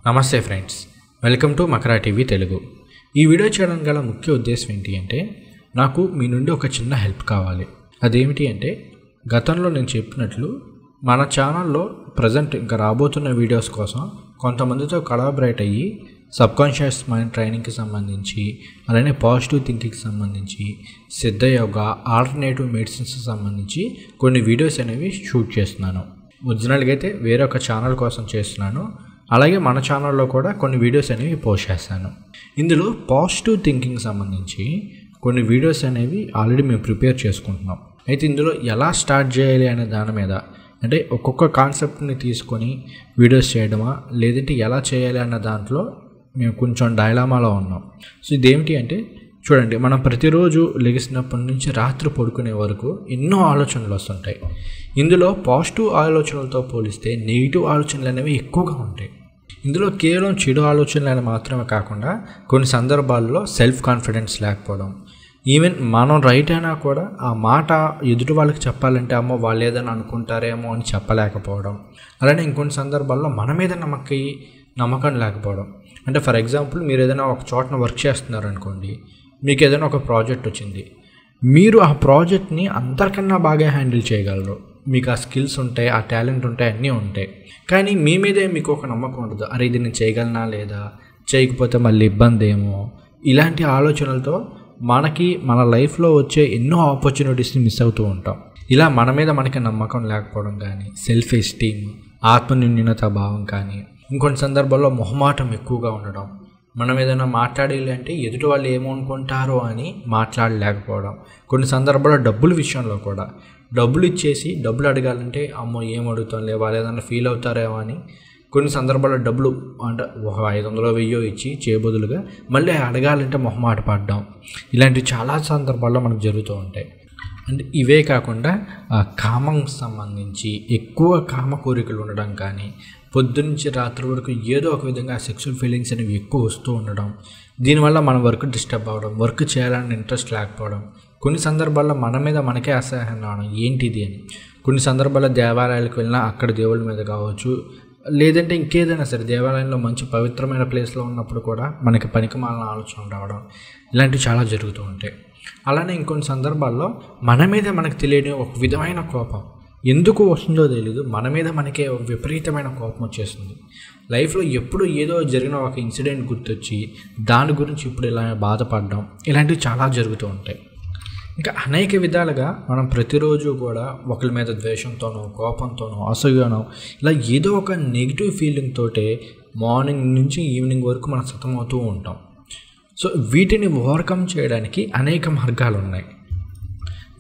నమస్తే friends, welcome to Makara TV Telugu. ఈ video చేయడానికి గల ముఖ్య ఉద్దేశం ఏంటి అంటే, నాకు మీ నుండి ఒక చిన్న హెల్ప్ కావాలి. అదేమిటి అంటే, గతంలో నేను చెప్పినట్లు మన ఛానల్లో ప్రజెంట్ ఇంకా రాబోతున్న వీడియోస్ కోసం కొంతమందితో కొలాబరేట్ అయ్యి సబ్కాన్షియస్ మైండ్ ట్రైనింగ్కి సంబంధించి, అలానే పాజిటివ్ థింకింగ్కి సంబంధించి, సిద్ధ యోగా, ఆల్టర్నేటివ్ మెడిసిన్స్కి సంబంధించి కొన్ని వీడియోస్ అనేవి షూట్ చేస్తున్నాను. ఒరిజినల్గా అయితే వేరొక ఛానల్ కోసం చేస్తున్నాను. అలాగే మన ఛానల్లో కూడా కొన్ని వీడియోస్ అనేవి పోస్ట్ చేస్తాను. ఇందులో పాజిటివ్ థింకింగ్ సంబంధించి కొన్ని వీడియోస్ అనేవి ఆల్రెడీ మేము ప్రిపేర్ చేసుకుంటున్నాం. అయితే ఇందులో ఎలా స్టార్ట్ చేయాలి అనే దాని మీద, అంటే ఒక్కొక్క కాన్సెప్ట్ని తీసుకొని వీడియోస్ చేయడమా లేదంటే ఎలా చేయాలి అన్న దాంట్లో మేము కొంచెం డైలామాలో ఉన్నాం. సో ఇదేమిటి అంటే, చూడండి, మనం ప్రతిరోజు లెగిసినప్పటి నుంచి రాత్రి పడుకునే వరకు ఎన్నో ఆలోచనలు వస్తుంటాయి. ఇందులో పాజిటివ్ ఆలోచనలతో పోలిస్తే నెగిటివ్ ఆలోచనలు అనేవి ఎక్కువగా ఉంటాయి. ఇందులో కేవలం చెడు ఆలోచనలు మాత్రమే కాకుండా కొన్ని సందర్భాల్లో సెల్ఫ్ కాన్ఫిడెన్స్ లేకపోవడం, ఈవెన్ మనం రైట్ అయినా కూడా ఆ మాట ఎదుటి వాళ్ళకి చెప్పాలంటే అమ్మో వాళ్ళు ఏదైనా అనుకుంటారేమో అని చెప్పలేకపోవడం, అలానే ఇంకొన్ని సందర్భాల్లో మన మీద నమ్మకం లేకపోవడం. అంటే ఫర్ ఎగ్జాంపుల్, మీరు ఏదైనా ఒక చోటన వర్క్ చేస్తున్నారు అనుకోండి, మీకు ఏదైనా ఒక ప్రాజెక్ట్ వచ్చింది, మీరు ఆ ప్రాజెక్ట్ని అందరికన్నా బాగా హ్యాండిల్ చేయగలరు, మీకు ఆ స్కిల్స్ ఉంటాయి, ఆ టాలెంట్ ఉంటాయి, అన్నీ ఉంటాయి. కానీ మీ మీదే మీకు ఒక నమ్మకం ఉండదు, అరే ఇది నేను చేయగలనా లేదా, చేయకపోతే మళ్ళీ ఇబ్బంది ఏమో. ఇలాంటి ఆలోచనలతో మన లైఫ్లో వచ్చే ఎన్నో ఆపర్చునిటీస్ని మిస్ అవుతూ ఉంటాం. ఇలా మన మీద మనకి నమ్మకం లేకపోవడం కానీ, సెల్ఫ్ ఎస్టీమ్, ఆత్మన్యూన్యత భావం కానీ, ఇంకొన్ని సందర్భాల్లో మొహమాటం ఎక్కువగా ఉండడం, మనం ఏదైనా మాట్లాడాలి అంటే ఎదుటి వాళ్ళు ఏమనుకుంటారో అని మాట్లాడలేకపోవడం, కొన్ని సందర్భాల్లో డబ్బుల విషయంలో కూడా డబ్బులు ఇచ్చేసి డబ్బులు అడగాలంటే అమ్మో ఏం అడుగుతాంలే, వాళ్ళు ఏదైనా ఫీల్ అవుతారేమో అని కొన్ని సందర్భాల్లో డబ్బులు అంటే ఒక 500 1000 ఇచ్చి చేయబదులుగా మళ్ళీ అడగాలంటే మొహమాట పడడం, ఇలాంటివి చాలా సందర్భాల్లో మనకు జరుగుతూ ఉంటాయి. అంటే ఇవే కాకుండా కామం సంబంధించి ఎక్కువ కామ కోరికలు ఉండడం కానీ, పొద్దున్నుంచి రాత్రి వరకు ఏదో ఒక విధంగా సెక్సువల్ ఫీలింగ్స్ అనేవి ఎక్కువ వస్తూ ఉండడం, దీనివల్ల మన వర్క్ డిస్టర్బ్ అవ్వడం, వర్క్ చేయాలని ఇంట్రెస్ట్ లేకపోవడం, కొన్ని సందర్భాల్లో మన మీద మనకే అసహ్యం రావడం, ఏంటిది అని. కొన్ని సందర్భాల్లో దేవాలయాలకు వెళ్ళినా అక్కడ దేవుళ్ళ మీద కావచ్చు, లేదంటే ఇంకేదైనా సరే దేవాలయంలో మంచి పవిత్రమైన ప్లేస్లో ఉన్నప్పుడు కూడా మనకి పనికిమాలిన ఆలోచన రావడం, ఇలాంటివి చాలా జరుగుతూ ఉంటాయి. అలానే ఇంకొన్ని సందర్భాల్లో మన మీద మనకు తెలియని ఒక విధమైన కోపం ఎందుకు వస్తుందో తెలియదు, మన మీద మనకే ఒక విపరీతమైన కోపం వచ్చేస్తుంది. లైఫ్లో ఎప్పుడు ఏదో జరిగిన ఒక ఇన్సిడెంట్ గుర్తొచ్చి దాని గురించి ఇప్పుడు ఇలా బాధపడడం, ఇలాంటివి చాలా జరుగుతూ ఉంటాయి. ఇంకా అనేక విధాలుగా మనం ప్రతిరోజు కూడా ఒకరి మీద ద్వేషంతోనో, కోపంతోనో, అసూయనో ఇలా ఏదో ఒక నెగిటివ్ ఫీలింగ్ తోటే మార్నింగ్ నుంచి ఈవినింగ్ వరకు మనం సతమవుతూ ఉంటాం. సో వీటిని ఓవర్కమ్ చేయడానికి అనేక మార్గాలు ఉన్నాయి.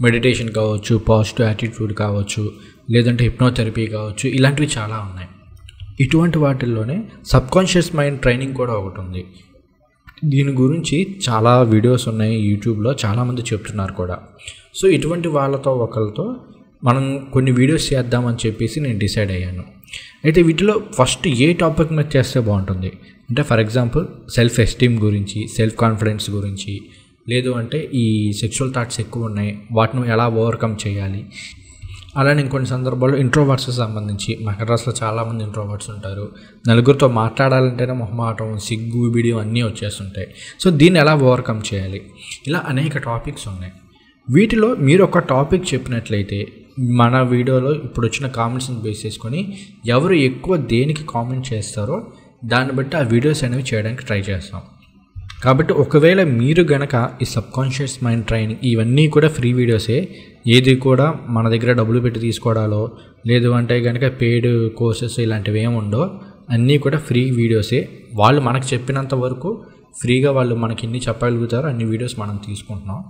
మెడిటేషన్ కావచ్చు, పాజిటివ్ యాటిట్యూడ్ కావచ్చు, లేదంటే హిప్నోథెరపీ కావచ్చు, ఇలాంటివి చాలా ఉన్నాయి. ఇటువంటి వాటిల్లోనే సబ్కాన్షియస్ మైండ్ ట్రైనింగ్ కూడా ఒకటి ఉంది. దీని గురించి చాలా వీడియోస్ ఉన్నాయి యూట్యూబ్లో, చాలామంది చెప్తున్నారు కూడా. సో ఇటువంటి ఒకరితో మనం కొన్ని వీడియోస్ చేద్దామని చెప్పేసి నేను డిసైడ్ అయ్యాను. అయితే వీటిలో ఫస్ట్ ఏ టాపిక్ మీద చేస్తే బాగుంటుంది అంటే, ఫర్ ఎగ్జాంపుల్ సెల్ఫ్ ఎస్టీమ్ గురించి, సెల్ఫ్ కాన్ఫిడెన్స్ గురించి, లేదు అంటే ఈ సెక్షువల్ థాట్స్ ఎక్కువ ఉన్నాయి, వాటిని ఎలా ఓవర్కమ్ చేయాలి. అలానే ఇంకొన్ని సందర్భాల్లో ఇంట్రోవర్ట్స్కి సంబంధించి, మకర రాశిలో చాలామంది ఇంట్రోవర్ట్స్ ఉంటారు, నలుగురితో మాట్లాడాలంటేనే మొహమాటం, సిగ్గు, బిడియం అన్నీ వచ్చేస్తుంటాయి. సో దీన్ని ఎలా ఓవర్కమ్ చేయాలి, ఇలా అనేక టాపిక్స్ ఉన్నాయి. వీటిలో మీరు ఒక టాపిక్ చెప్పినట్లయితే మన వీడియోలో ఇప్పుడు వచ్చిన కామెంట్స్ని బేస్ చేసుకొని ఎవరు ఎక్కువ దేనికి కామెంట్ చేస్తారో దాన్ని బట్టి ఆ వీడియోస్ అనేవి చేయడానికి ట్రై చేస్తాం. కాబట్టి ఒకవేళ మీరు గనక ఈ సబ్కాన్షియస్ మైండ్ ట్రైనింగ్ ఇవన్నీ కూడా ఫ్రీ వీడియోసే, ఏది కూడా మన దగ్గర డబ్బులు పెట్టి తీసుకోవడాలో లేదు అంటే కనుక పెయిడ్ కోర్సెస్ ఇలాంటివి ఏమి ఉండవు, అన్నీ కూడా ఫ్రీ వీడియోసే. వాళ్ళు మనకు చెప్పినంత వరకు ఫ్రీగా వాళ్ళు మనకి ఎన్ని చెప్పగలుగుతారో అన్ని వీడియోస్ మనం తీసుకుంటున్నాం.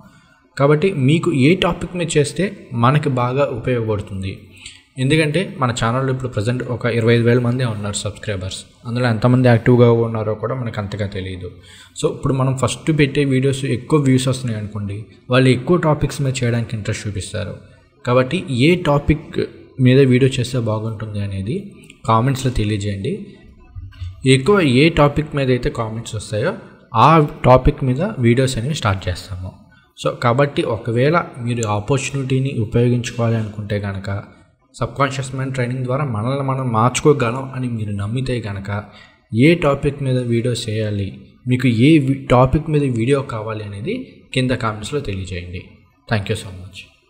కాబట్టి మీకు ఏ టాపిక్ మీద చేస్తే మనకి బాగా ఉపయోగపడుతుంది, ఎందుకంటే మన ఛానల్లో ఇప్పుడు ప్రజెంట్ ఒక 25,000 మంది ఉన్నారు సబ్స్క్రైబర్స్. అందులో ఎంతమంది యాక్టివ్గా ఉన్నారో కూడా మనకు అంతగా తెలియదు. సో ఇప్పుడు మనం ఫస్ట్ పెట్టే వీడియోస్ ఎక్కువ వ్యూస్ వస్తున్నాయి అనుకోండి, వాళ్ళు ఎక్కువ టాపిక్స్ మీద చేయడానికి ఇంట్రెస్ట్ చూపిస్తారు. కాబట్టి ఏ టాపిక్ మీద వీడియో చేస్తే బాగుంటుంది అనేది కామెంట్స్లో తెలియజేయండి. ఎక్కువ ఏ టాపిక్ మీద అయితే కామెంట్స్ వస్తాయో ఆ టాపిక్ మీద వీడియోస్ అనేవి స్టార్ట్ చేస్తాము. సో కాబట్టి ఒకవేళ మీరు ఆపర్చునిటీని ఉపయోగించుకోవాలి అనుకుంటే కనుక, సబ్కాన్షియస్ మైండ్ ట్రైనింగ్ ద్వారా మనల్ని మనం మార్చుకోగలం అని మీరు నమ్మితే కనుక ఏ టాపిక్ మీద వీడియో చేయాలి, మీకు ఏ టాపిక్ మీద వీడియో కావాలి అనేది కింద కామెంట్స్లో తెలియజేయండి. Thank you so much.